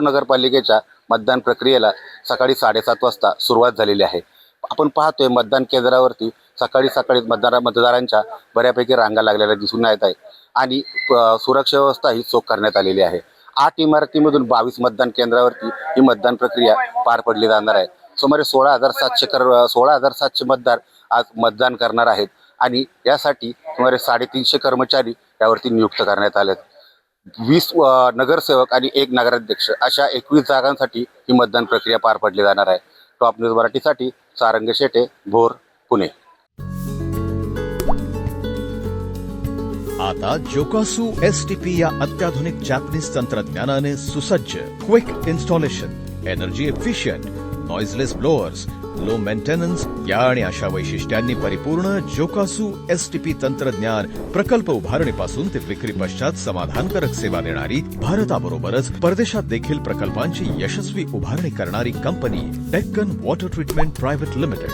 भोर नगरपालिकेच्या मतदान प्रक्रियेला सकाळी 7:30 वाजता सुरुवात झालेली आहे। आपण पाहतोय मतदान केंद्रावरती सकाळी मतदारांच्या बऱ्यापैकी रांगा लागलेल्या दिसून येत आहे आणि सुरक्षा व्यवस्था ही चोख करण्यात आलेली आहे। 8 इमारतीमधून 22 मतदान केंद्रावरती ही मतदान प्रक्रिया पार पडली जाणार आहे। सुमारे 16,700 मतदार आज मतदान करणार आहेत आणि यासाठी सुमारे 350 कर्मचारी यावरती नियुक्त करण्यात आले आहेत। 20 नगरसेवक आणि 1 नगराध्यक्ष अशा 21 जागांसाठी ही मतदान प्रक्रिया पार पडली जाणार आहे। टॉप न्यूज मराठीसाठी सारंग शेटे, भोर, पुणे। आता जोकासू STP या अत्याधुनिक जॅपनीज तंत्रज्ञानाने सुसज्ज, quick installation, energy efficient, noiseless blowers, low maintenance या आणि अशा वैशिष्ट्यांनी परिपूर्ण जोकासू STP तंत्रज्ञान प्रकल्प उभारणीपासून ते विक्री पश्चात समाधानकारक सेवा देणारी, भारताबरोबरच परदेशात देखील प्रकल्पांची यशस्वी उभारणी करणारी company Deccan water treatment private limited.